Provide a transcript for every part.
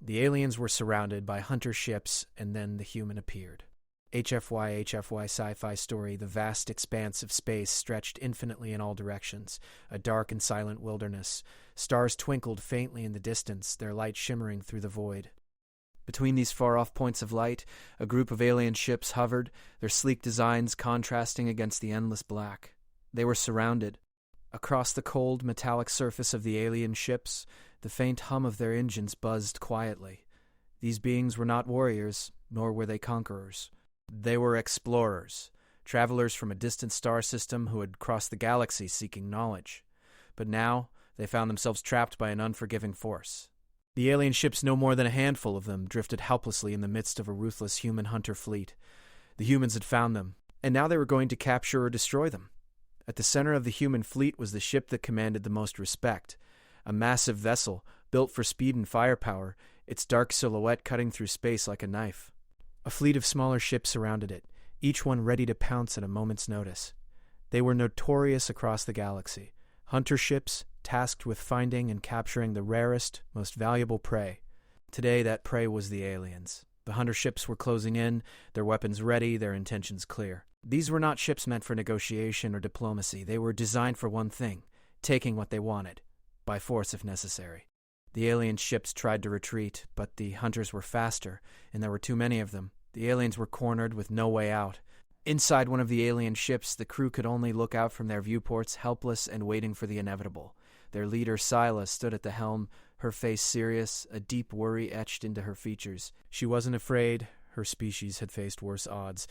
The aliens were surrounded by hunter ships, and then the human appeared. HFY Sci-fi Story, the vast expanse of space stretched infinitely in all directions, a dark and silent wilderness. Stars twinkled faintly in the distance, their light shimmering through the void. Between these far-off points of light, a group of alien ships hovered, their sleek designs contrasting against the endless black. They were surrounded. Across the cold, metallic surface of the alien ships, the faint hum of their engines buzzed quietly. These beings were not warriors, nor were they conquerors. They were explorers, travelers from a distant star system who had crossed the galaxy seeking knowledge. But now, they found themselves trapped by an unforgiving force. The alien ships, no more than a handful of them, drifted helplessly in the midst of a ruthless human hunter fleet. The humans had found them, and now they were going to capture or destroy them. At the center of the human fleet was the ship that commanded the most respect, a massive vessel built for speed and firepower, its dark silhouette cutting through space like a knife. A fleet of smaller ships surrounded it, each one ready to pounce at a moment's notice. They were notorious across the galaxy, hunter ships tasked with finding and capturing the rarest, most valuable prey. Today that prey was the aliens. The hunter ships were closing in, their weapons ready, their intentions clear. These were not ships meant for negotiation or diplomacy. They were designed for one thing, taking what they wanted, by force if necessary. The alien ships tried to retreat, but the hunters were faster, and there were too many of them. The aliens were cornered with no way out. Inside one of the alien ships, the crew could only look out from their viewports, helpless and waiting for the inevitable. Their leader, Silas, stood at the helm, her face serious, a deep worry etched into her features. She wasn't afraid. Her species had faced worse odds,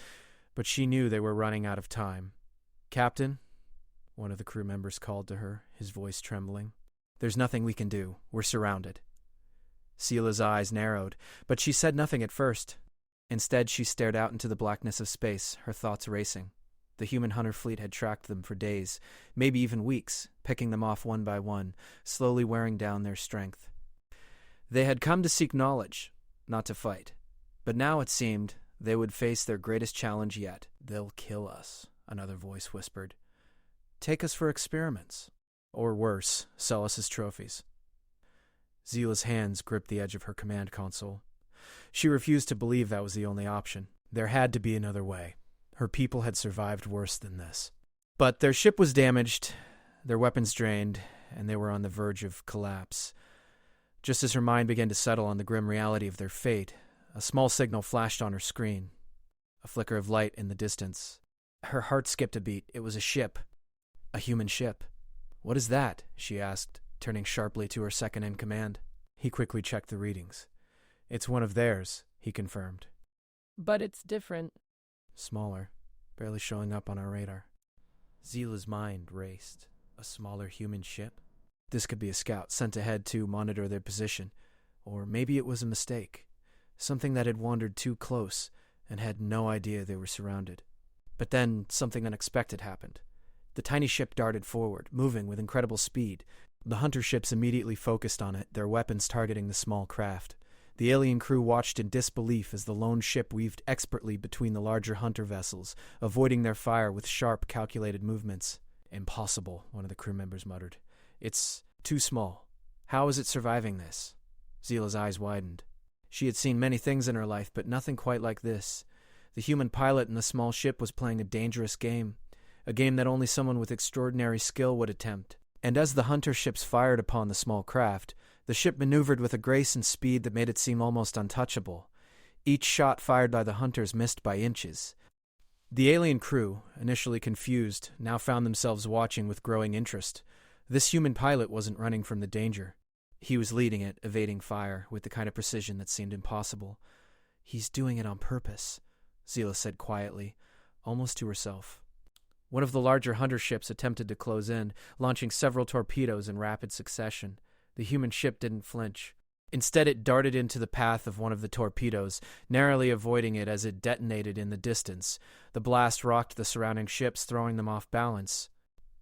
but she knew they were running out of time. "Captain," one of the crew members called to her, his voice trembling. "There's nothing we can do. We're surrounded." Sela's eyes narrowed, but she said nothing at first. Instead, she stared out into the blackness of space, her thoughts racing. The human hunter fleet had tracked them for days, maybe even weeks, picking them off one by one, slowly wearing down their strength. They had come to seek knowledge, not to fight. But now it seemed they would face their greatest challenge yet. "They'll kill us," another voice whispered. "Take us for experiments. Or worse, sell us as trophies." Zila's hands gripped the edge of her command console. She refused to believe that was the only option. There had to be another way. Her people had survived worse than this. But their ship was damaged, their weapons drained, and they were on the verge of collapse. Just as her mind began to settle on the grim reality of their fate, a small signal flashed on her screen. A flicker of light in the distance. Her heart skipped a beat. It was a ship. A human ship. "What is that?" she asked, turning sharply to her second-in-command. He quickly checked the readings. "It's one of theirs," he confirmed. "But it's different." "Smaller, barely showing up on our radar." Zila's mind raced. A smaller human ship? This could be a scout sent ahead to monitor their position. Or maybe it was a mistake. Something that had wandered too close and had no idea they were surrounded. But then something unexpected happened. The tiny ship darted forward, moving with incredible speed. The hunter ships immediately focused on it, their weapons targeting the small craft. The alien crew watched in disbelief as the lone ship weaved expertly between the larger hunter vessels, avoiding their fire with sharp, calculated movements. "Impossible," one of the crew members muttered. "It's too small. How is it surviving this?" Zila's eyes widened. She had seen many things in her life, but nothing quite like this. The human pilot in the small ship was playing a dangerous game, a game that only someone with extraordinary skill would attempt. And as the hunter ships fired upon the small craft, the ship maneuvered with a grace and speed that made it seem almost untouchable. Each shot fired by the hunters missed by inches. The alien crew, initially confused, now found themselves watching with growing interest. This human pilot wasn't running from the danger. He was leading it, evading fire, with the kind of precision that seemed impossible. "He's doing it on purpose," Zila said quietly, almost to herself. One of the larger hunter ships attempted to close in, launching several torpedoes in rapid succession. The human ship didn't flinch. Instead, it darted into the path of one of the torpedoes, narrowly avoiding it as it detonated in the distance. The blast rocked the surrounding ships, throwing them off balance.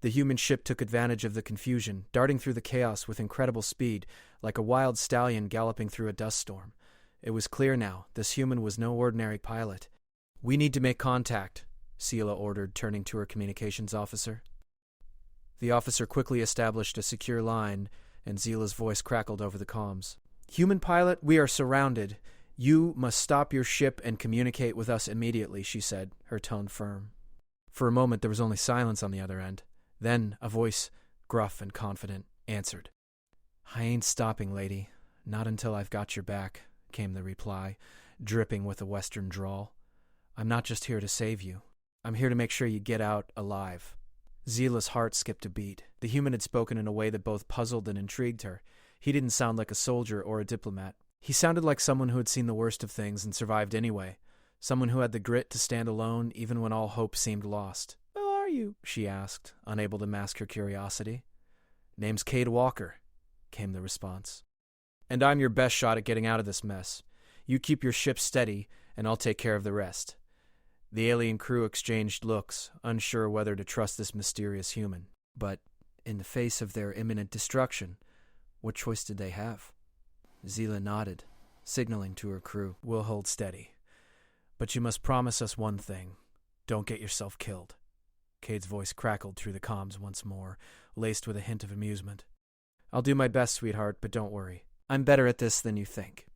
The human ship took advantage of the confusion, darting through the chaos with incredible speed, like a wild stallion galloping through a dust storm. It was clear now, this human was no ordinary pilot. "We need to make contact," Sela ordered, turning to her communications officer. The officer quickly established a secure line, and Zila's voice crackled over the comms. "Human pilot, we are surrounded. You must stop your ship and communicate with us immediately," she said, her tone firm. For a moment there was only silence on the other end. Then a voice, gruff and confident, answered. "I ain't stopping, lady. Not until I've got your back," came the reply, dripping with a Western drawl. "I'm not just here to save you. I'm here to make sure you get out alive." Zila's heart skipped a beat. The human had spoken in a way that both puzzled and intrigued her. He didn't sound like a soldier or a diplomat. He sounded like someone who had seen the worst of things and survived anyway. Someone who had the grit to stand alone even when all hope seemed lost. Who are you? She asked, unable to mask her curiosity. "Name's Cade Walker," came the response. "And I'm your best shot at getting out of this mess. You keep your ship steady, and I'll take care of the rest." The alien crew exchanged looks, unsure whether to trust this mysterious human. But, in the face of their imminent destruction, what choice did they have? Zila nodded, signaling to her crew. "We'll hold steady. But you must promise us one thing. Don't get yourself killed." Cade's voice crackled through the comms once more, laced with a hint of amusement. "I'll do my best, sweetheart, but don't worry. I'm better at this than you think."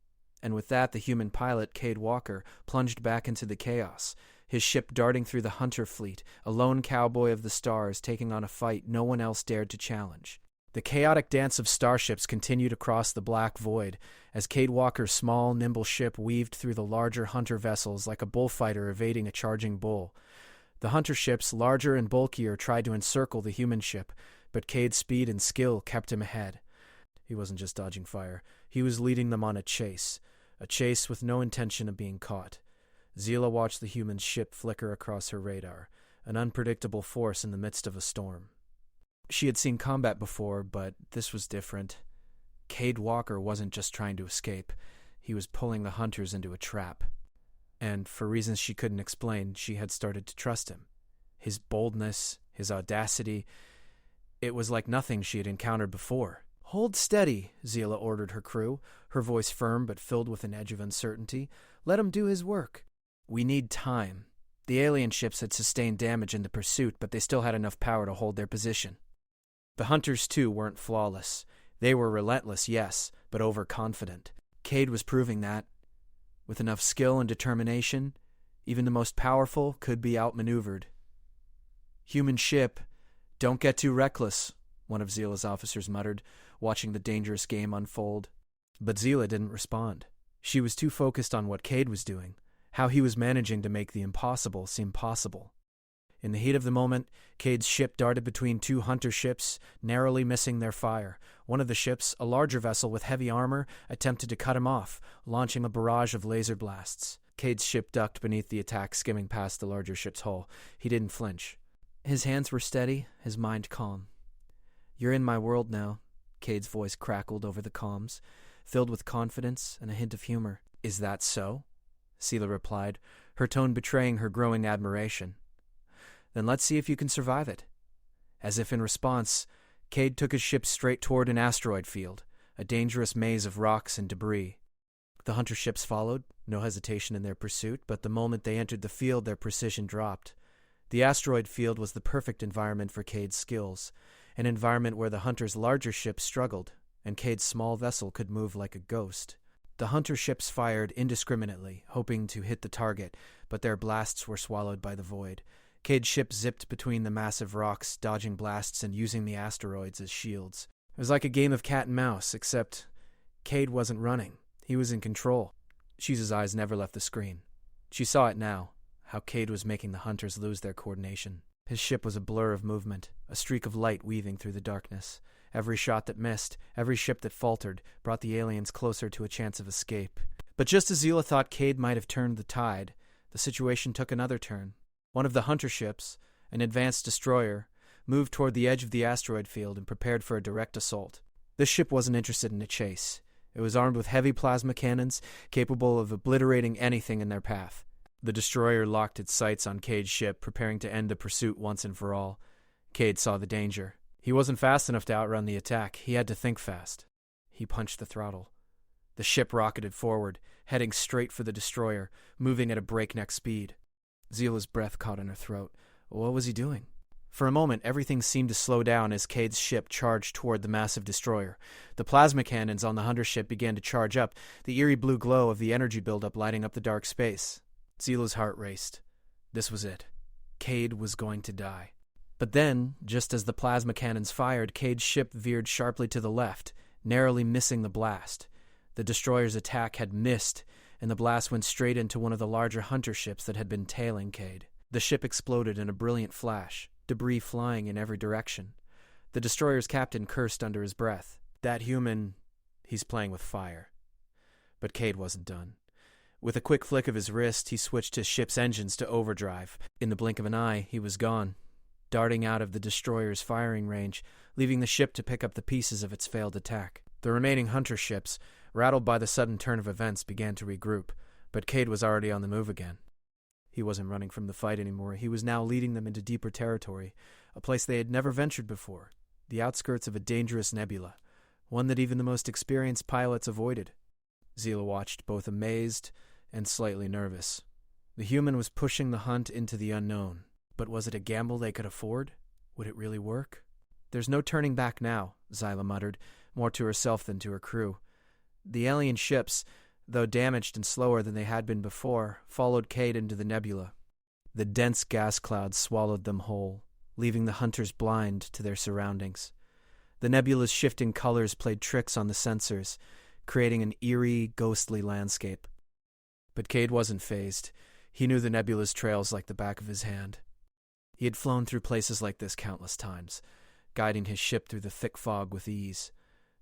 And with that, the human pilot, Cade Walker, plunged back into the chaos, his ship darting through the hunter fleet, a lone cowboy of the stars taking on a fight no one else dared to challenge. The chaotic dance of starships continued across the black void as Cade Walker's small, nimble ship weaved through the larger hunter vessels like a bullfighter evading a charging bull. The hunter ships, larger and bulkier, tried to encircle the human ship, but Cade's speed and skill kept him ahead. He wasn't just dodging fire. He was leading them on a chase with no intention of being caught. Zila watched the human ship flicker across her radar, an unpredictable force in the midst of a storm. She had seen combat before, but this was different. Cade Walker wasn't just trying to escape. He was pulling the hunters into a trap. And for reasons she couldn't explain, she had started to trust him. His boldness, his audacity, it was like nothing she had encountered before. "Hold steady," Zila ordered her crew, her voice firm but filled with an edge of uncertainty. "Let him do his work. We need time." The alien ships had sustained damage in the pursuit, but they still had enough power to hold their position. The hunters, too, weren't flawless. They were relentless, yes, but overconfident. Cade was proving that. With enough skill and determination, even the most powerful could be outmaneuvered. "Human ship, don't get too reckless," one of Zila's officers muttered, watching the dangerous game unfold. But Zila didn't respond. She was too focused on what Cade was doing, how he was managing to make the impossible seem possible. In the heat of the moment, Cade's ship darted between two hunter ships, narrowly missing their fire. One of the ships, a larger vessel with heavy armor, attempted to cut him off, launching a barrage of laser blasts. Cade's ship ducked beneath the attack, skimming past the larger ship's hull. He didn't flinch. His hands were steady, his mind calm. "You're in my world now," Cade's voice crackled over the comms, filled with confidence and a hint of humor. "Is that so?" Zila replied, her tone betraying her growing admiration. "Then let's see if you can survive it." As if in response, Cade took his ship straight toward an asteroid field, a dangerous maze of rocks and debris. The hunter ships followed, no hesitation in their pursuit, but the moment they entered the field, their precision dropped. The asteroid field was the perfect environment for Cade's skills, an environment where the hunter's larger ship struggled, and Cade's small vessel could move like a ghost. The hunter ships fired indiscriminately, hoping to hit the target, but their blasts were swallowed by the void. Cade's ship zipped between the massive rocks, dodging blasts and using the asteroids as shields. It was like a game of cat and mouse, except Cade wasn't running. He was in control. Sheeza's eyes never left the screen. She saw it now, how Cade was making the hunters lose their coordination. His ship was a blur of movement, a streak of light weaving through the darkness. Every shot that missed, every ship that faltered, brought the aliens closer to a chance of escape. But just as Zila thought Cade might have turned the tide, the situation took another turn. One of the hunter ships, an advanced destroyer, moved toward the edge of the asteroid field and prepared for a direct assault. This ship wasn't interested in a chase. It was armed with heavy plasma cannons, capable of obliterating anything in their path. The destroyer locked its sights on Cade's ship, preparing to end the pursuit once and for all. Cade saw the danger. He wasn't fast enough to outrun the attack. He had to think fast. He punched the throttle. The ship rocketed forward, heading straight for the destroyer, moving at a breakneck speed. Zila's breath caught in her throat. What was he doing? For a moment, everything seemed to slow down as Cade's ship charged toward the massive destroyer. The plasma cannons on the hunter ship began to charge up, the eerie blue glow of the energy buildup lighting up the dark space. Zila's heart raced. This was it. Cade was going to die. But then, just as the plasma cannons fired, Cade's ship veered sharply to the left, narrowly missing the blast. The destroyer's attack had missed, and the blast went straight into one of the larger hunter ships that had been tailing Cade. The ship exploded in a brilliant flash, debris flying in every direction. The destroyer's captain cursed under his breath. That human, he's playing with fire. But Cade wasn't done. With a quick flick of his wrist, he switched his ship's engines to overdrive. In the blink of an eye, he was gone, darting out of the destroyer's firing range, leaving the ship to pick up the pieces of its failed attack. The remaining hunter ships, rattled by the sudden turn of events, began to regroup, but Cade was already on the move again. He wasn't running from the fight anymore. He was now leading them into deeper territory, a place they had never ventured before, the outskirts of a dangerous nebula, one that even the most experienced pilots avoided. Zila watched, both amazed and slightly nervous. The human was pushing the hunt into the unknown, but was it a gamble they could afford? Would it really work? There's no turning back now, Zila muttered, more to herself than to her crew. The alien ships, though damaged and slower than they had been before, followed Cade into the nebula. The dense gas clouds swallowed them whole, leaving the hunters blind to their surroundings. The nebula's shifting colors played tricks on the sensors, creating an eerie, ghostly landscape. But Cade wasn't fazed. He knew the nebula's trails like the back of his hand. He had flown through places like this countless times, guiding his ship through the thick fog with ease.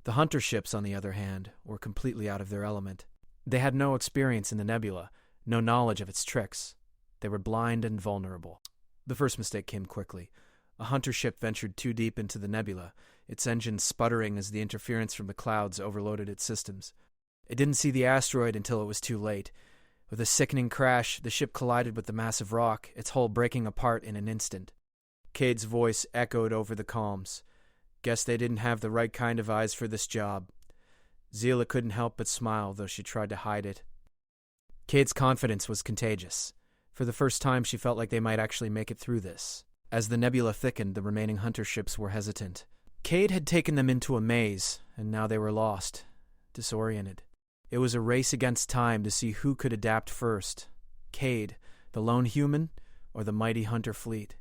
The hunter ships, on the other hand, were completely out of their element. They had no experience in the nebula, no knowledge of its tricks. They were blind and vulnerable. The first mistake came quickly. A hunter ship ventured too deep into the nebula, its engines sputtering as the interference from the clouds overloaded its systems. It didn't see the asteroid until it was too late. With a sickening crash, the ship collided with the massive rock, its hull breaking apart in an instant. Cade's voice echoed over the comms. Guess they didn't have the right kind of eyes for this job. Zila couldn't help but smile, though she tried to hide it. Cade's confidence was contagious. For the first time, she felt like they might actually make it through this. As the nebula thickened, the remaining hunter ships were hesitant. Cade had taken them into a maze, and now they were lost, disoriented. It was a race against time to see who could adapt first. Cade, the lone human, or the mighty hunter fleet.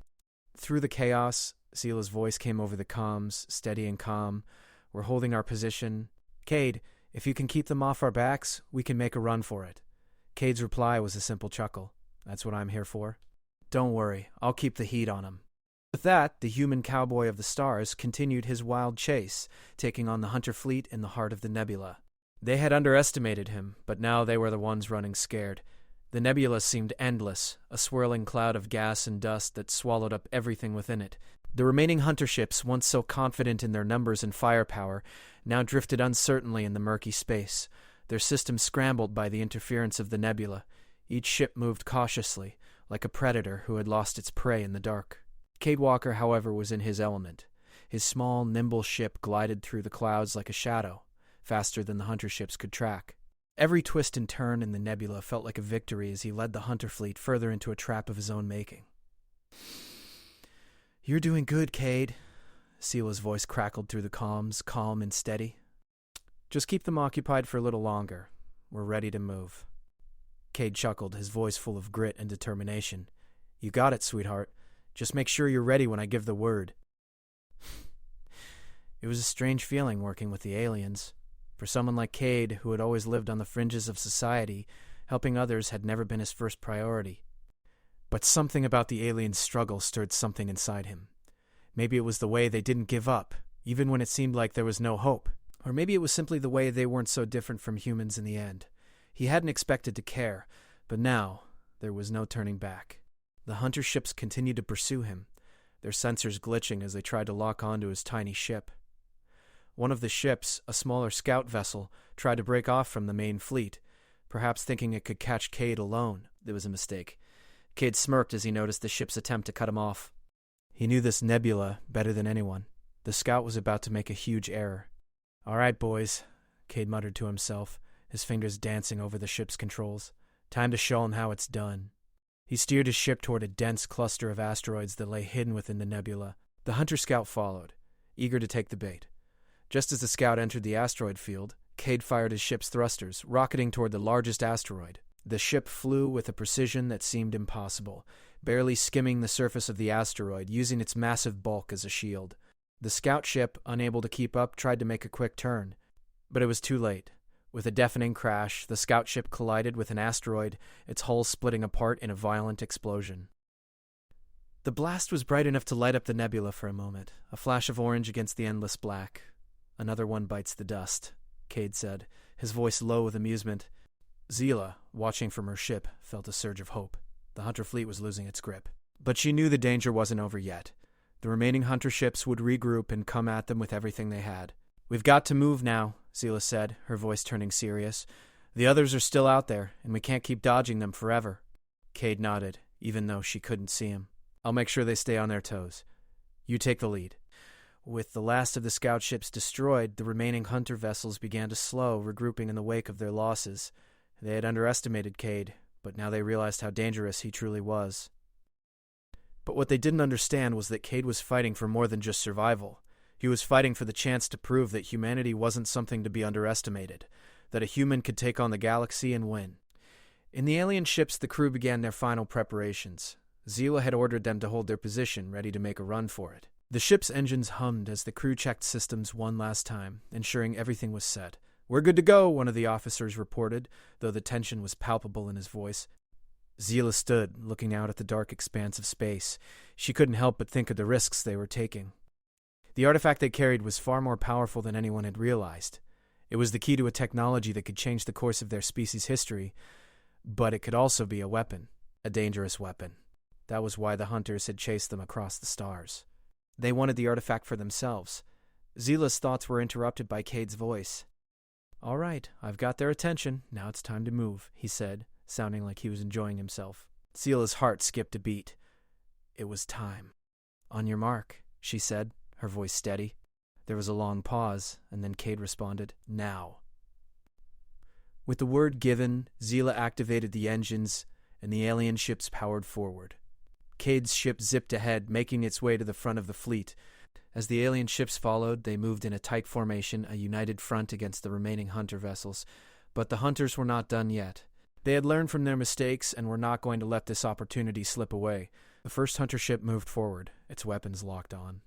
Through the chaos, Zila's voice came over the comms, steady and calm. We're holding our position. Cade, if you can keep them off our backs, we can make a run for it. Cade's reply was a simple chuckle. That's what I'm here for. Don't worry, I'll keep the heat on him. With that, the human cowboy of the stars continued his wild chase, taking on the hunter fleet in the heart of the nebula. They had underestimated him, but now they were the ones running scared. The nebula seemed endless, a swirling cloud of gas and dust that swallowed up everything within it. The remaining hunter ships, once so confident in their numbers and firepower, now drifted uncertainly in the murky space, their systems scrambled by the interference of the nebula. Each ship moved cautiously, like a predator who had lost its prey in the dark. Cade Walker, however, was in his element. His small, nimble ship glided through the clouds like a shadow, faster than the hunter ships could track. Every twist and turn in the nebula felt like a victory as he led the hunter fleet further into a trap of his own making. You're doing good, Cade. Zila's voice crackled through the comms, calm and steady. Just keep them occupied for a little longer. We're ready to move. Cade chuckled, his voice full of grit and determination. You got it, sweetheart. Just make sure you're ready when I give the word. It was a strange feeling working with the aliens. For someone like Cade, who had always lived on the fringes of society, helping others had never been his first priority. But something about the aliens' struggle stirred something inside him. Maybe it was the way they didn't give up, even when it seemed like there was no hope. Or maybe it was simply the way they weren't so different from humans in the end. He hadn't expected to care, but now there was no turning back. The hunter ships continued to pursue him, their sensors glitching as they tried to lock onto his tiny ship. One of the ships, a smaller scout vessel, tried to break off from the main fleet, perhaps thinking it could catch Cade alone. It was a mistake. Cade smirked as he noticed the ship's attempt to cut him off. He knew this nebula better than anyone. The scout was about to make a huge error. All right, boys, Cade muttered to himself, his fingers dancing over the ship's controls. Time to show him how it's done. He steered his ship toward a dense cluster of asteroids that lay hidden within the nebula. The Hunter Scout followed, eager to take the bait. Just as the scout entered the asteroid field, Cade fired his ship's thrusters, rocketing toward the largest asteroid. The ship flew with a precision that seemed impossible, barely skimming the surface of the asteroid, using its massive bulk as a shield. The scout ship, unable to keep up, tried to make a quick turn, but it was too late. With a deafening crash, the scout ship collided with an asteroid, its hull splitting apart in a violent explosion. The blast was bright enough to light up the nebula for a moment, a flash of orange against the endless black. "Another one bites the dust," Cade said, his voice low with amusement. Zila, watching from her ship, felt a surge of hope. The Hunter fleet was losing its grip. But she knew the danger wasn't over yet. The remaining Hunter ships would regroup and come at them with everything they had. "We've got to move now," Zila said, her voice turning serious. "The others are still out there, and we can't keep dodging them forever." Cade nodded, even though she couldn't see him. "I'll make sure they stay on their toes. You take the lead." With the last of the scout ships destroyed, the remaining Hunter vessels began to slow, regrouping in the wake of their losses. They had underestimated Cade, but now they realized how dangerous he truly was. But what they didn't understand was that Cade was fighting for more than just survival. He was fighting for the chance to prove that humanity wasn't something to be underestimated, that a human could take on the galaxy and win. In the alien ships, the crew began their final preparations. Zila had ordered them to hold their position, ready to make a run for it. The ship's engines hummed as the crew checked systems one last time, ensuring everything was set. "We're good to go," one of the officers reported, though the tension was palpable in his voice. Zila stood, looking out at the dark expanse of space. She couldn't help but think of the risks they were taking. The artifact they carried was far more powerful than anyone had realized. It was the key to a technology that could change the course of their species' history, but it could also be a weapon, a dangerous weapon. That was why the Hunters had chased them across the stars. They wanted the artifact for themselves. Zila's thoughts were interrupted by Cade's voice. "All right, I've got their attention. Now it's time to move," he said, sounding like he was enjoying himself. Zila's heart skipped a beat. It was time. "On your mark," she said, her voice steady. There was a long pause, and then Cade responded, "Now." With the word given, Zila activated the engines, and the alien ships powered forward. Cade's ship zipped ahead, making its way to the front of the fleet. As the alien ships followed, they moved in a tight formation, a united front against the remaining Hunter vessels. But the Hunters were not done yet. They had learned from their mistakes and were not going to let this opportunity slip away. The first Hunter ship moved forward, its weapons locked on.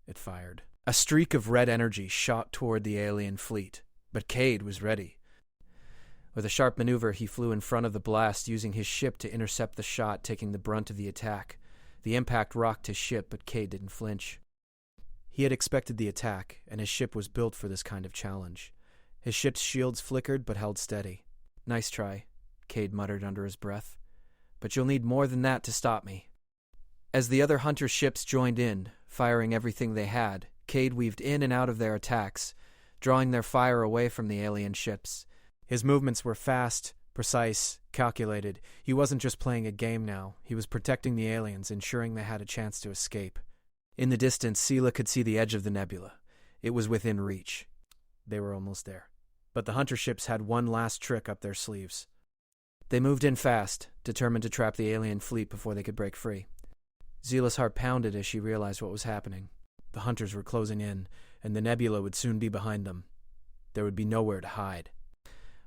It fired. A streak of red energy shot toward the alien fleet, but Cade was ready. With a sharp maneuver, he flew in front of the blast, using his ship to intercept the shot, taking the brunt of the attack. The impact rocked his ship, but Cade didn't flinch. He had expected the attack, and his ship was built for this kind of challenge. His ship's shields flickered, but held steady. "Nice try," Cade muttered under his breath. "But you'll need more than that to stop me." As the other Hunter ships joined in, firing everything they had, Cade weaved in and out of their attacks, drawing their fire away from the alien ships. His movements were fast, precise, calculated. He wasn't just playing a game now. He was protecting the aliens, ensuring they had a chance to escape. In the distance, Zila could see the edge of the nebula. It was within reach. They were almost there. But the Hunter ships had one last trick up their sleeves. They moved in fast, determined to trap the alien fleet before they could break free. Zila's heart pounded as she realized what was happening. The Hunters were closing in, and the nebula would soon be behind them. There would be nowhere to hide.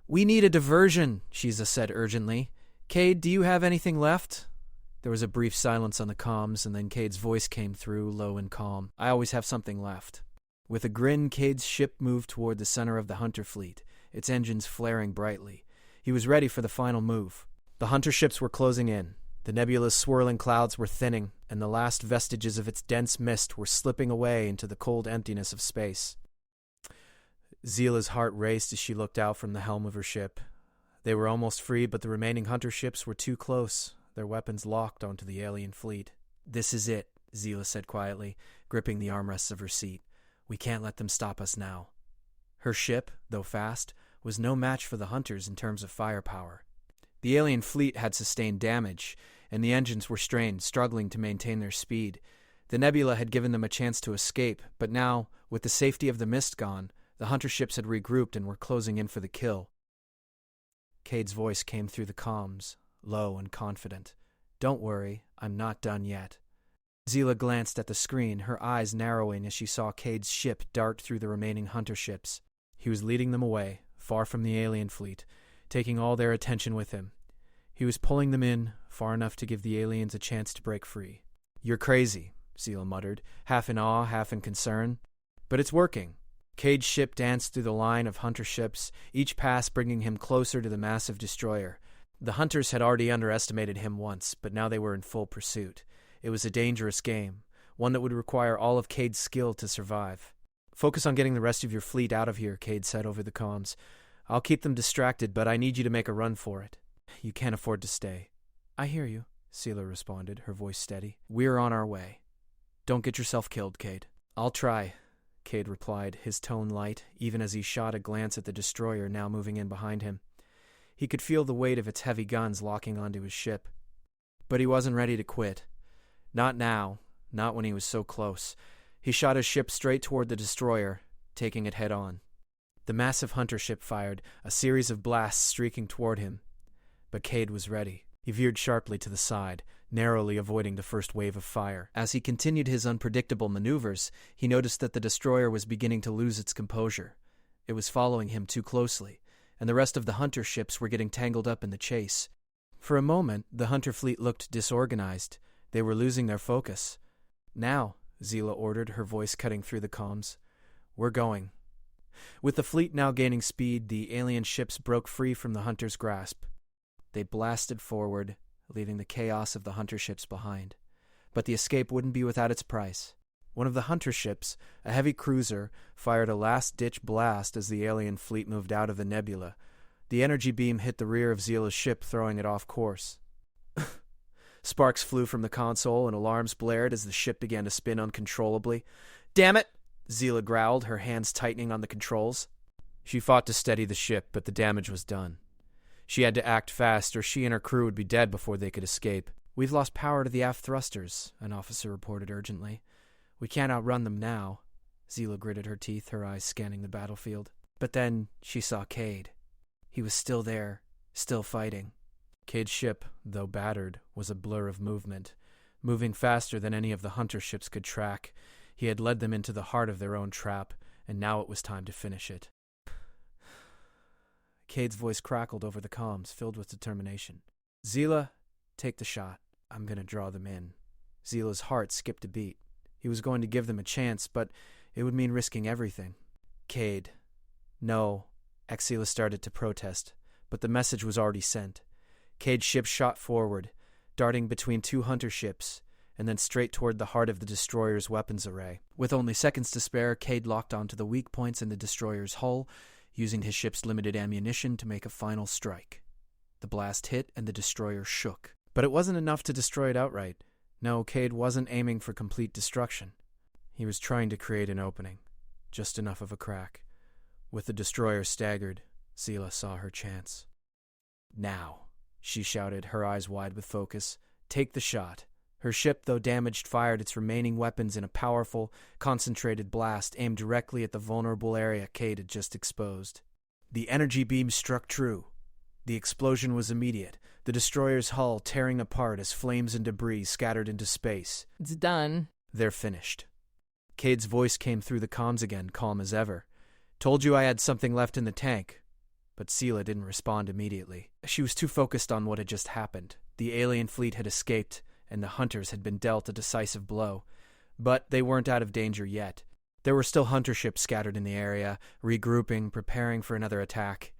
"We need a diversion," Shiza said urgently. "Cade, do you have anything left?" There was a brief silence on the comms, and then Cade's voice came through, low and calm. "I always have something left." With a grin, Cade's ship moved toward the center of the Hunter fleet, its engines flaring brightly. He was ready for the final move. The Hunter ships were closing in. The nebula's swirling clouds were thinning, and the last vestiges of its dense mist were slipping away into the cold emptiness of space. Zila's heart raced as she looked out from the helm of her ship. They were almost free, but the remaining Hunter ships were too close, their weapons locked onto the alien fleet. "This is it," Zila said quietly, gripping the armrests of her seat. "We can't let them stop us now." Her ship, though fast, was no match for the Hunters in terms of firepower. The alien fleet had sustained damage, and the engines were strained, struggling to maintain their speed. The nebula had given them a chance to escape, but now, with the safety of the mist gone, the Hunter ships had regrouped and were closing in for the kill. Cade's voice came through the comms, low and confident. Don't worry, I'm not done yet. Zila glanced at the screen, her eyes narrowing as she saw Cade's ship dart through the remaining hunter ships. He was leading them away, far from the alien fleet, taking all their attention with him. He was pulling them in, far enough to give the aliens a chance to break free. You're crazy, Zila muttered, half in awe, half in concern. But it's working. Cade's ship danced through the line of hunter ships, each pass bringing him closer to the massive destroyer. The hunters had already underestimated him once, but now they were in full pursuit. It was a dangerous game, one that would require all of Cade's skill to survive. Focus on getting the rest of your fleet out of here, Cade said over the comms. I'll keep them distracted, but I need you to make a run for it. You can't afford to stay. I hear you, Zila responded, her voice steady. We're on our way. Don't get yourself killed, Cade. I'll try, Cade replied, his tone light, even as he shot a glance at the destroyer now moving in behind him. He could feel the weight of its heavy guns locking onto his ship. But he wasn't ready to quit. Not now, not when he was so close. He shot his ship straight toward the destroyer, taking it head on. The massive hunter ship fired, a series of blasts streaking toward him. But Cade was ready. He veered sharply to the side, narrowly avoiding the first wave of fire. As he continued his unpredictable maneuvers, he noticed that the destroyer was beginning to lose its composure. It was following him too closely, and the rest of the hunter ships were getting tangled up in the chase. For a moment, the hunter fleet looked disorganized. They were losing their focus. Now, Zila ordered, her voice cutting through the comms. We're going. With the fleet now gaining speed, the alien ships broke free from the hunter's grasp. They blasted forward, leaving the chaos of the hunter ships behind. But the escape wouldn't be without its price. One of the hunter ships, a heavy cruiser, fired a last-ditch blast as the alien fleet moved out of the nebula. The energy beam hit the rear of Zila's ship, throwing it off course. Sparks flew from the console and alarms blared as the ship began to spin uncontrollably. Damn it! Zila growled, her hands tightening on the controls. She fought to steady the ship, but the damage was done. She had to act fast, or she and her crew would be dead before they could escape. We've lost power to the aft thrusters, an officer reported urgently. We can't outrun them now. Zila gritted her teeth, her eyes scanning the battlefield. But then she saw Cade. He was still there, still fighting. Cade's ship, though battered, was a blur of movement, moving faster than any of the hunter ships could track. He had led them into the heart of their own trap, and now it was time to finish it. Cade's voice crackled over the comms, filled with determination. Zila, take the shot. I'm going to draw them in. Zila's heart skipped a beat. He was going to give them a chance, but it would mean risking everything. Cade. No. Zila started to protest, but the message was already sent. Cade's ship shot forward, darting between two hunter ships, and then straight toward the heart of the destroyer's weapons array. With only seconds to spare, Cade locked onto the weak points in the destroyer's hull, using his ship's limited ammunition to make a final strike. The blast hit, and the destroyer shook. But it wasn't enough to destroy it outright. No, Cade wasn't aiming for complete destruction. He was trying to create an opening, just enough of a crack. With the destroyer staggered, Zila saw her chance. Now, she shouted, her eyes wide with focus. Take the shot. Her ship, though damaged, fired its remaining weapons in a powerful, concentrated blast aimed directly at the vulnerable area Cade had just exposed. The energy beam struck true. The explosion was immediate, the destroyer's hull tearing apart as flames and debris scattered into space. It's done. They're finished. Cade's voice came through the comms again, calm as ever. Told you I had something left in the tank. But Zila didn't respond immediately. She was too focused on what had just happened. The alien fleet had escaped, and the hunters had been dealt a decisive blow. But they weren't out of danger yet. There were still hunter ships scattered in the area, regrouping, preparing for another attack.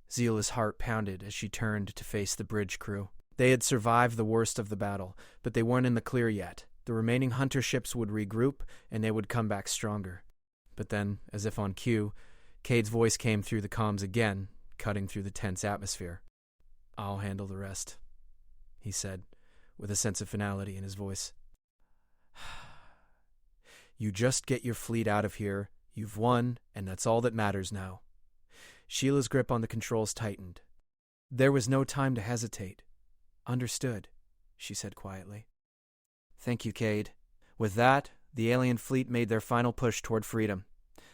Zila's heart pounded as she turned to face the bridge crew. They had survived the worst of the battle, but they weren't in the clear yet. The remaining hunter ships would regroup, and they would come back stronger. But then, as if on cue, Cade's voice came through the comms again, cutting through the tense atmosphere. I'll handle the rest, he said, with a sense of finality in his voice. You just get your fleet out of here. You've won, and that's all that matters now. Sheila's grip on the controls tightened. There was no time to hesitate. Understood, she said quietly. Thank you, Cade. With that, the alien fleet made their final push toward freedom.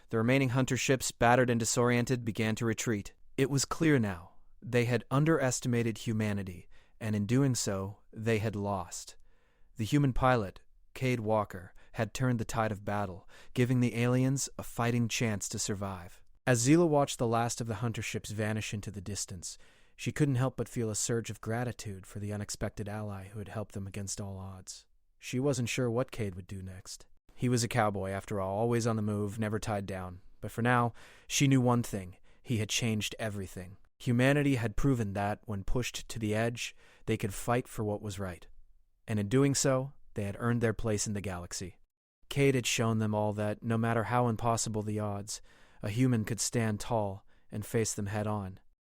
The remaining hunter ships, battered and disoriented, began to retreat. It was clear now. They had underestimated humanity, and in doing so, they had lost. The human pilot, Cade Walker, had turned the tide of battle, giving the aliens a fighting chance to survive. As Zila watched the last of the hunter ships vanish into the distance, she couldn't help but feel a surge of gratitude for the unexpected ally who had helped them against all odds. She wasn't sure what Cade would do next. He was a cowboy, after all, always on the move, never tied down. But for now, she knew one thing. He had changed everything. Humanity had proven that, when pushed to the edge, they could fight for what was right. And in doing so, they had earned their place in the galaxy. Cade had shown them all that, no matter how impossible the odds, a human could stand tall and face them head-on.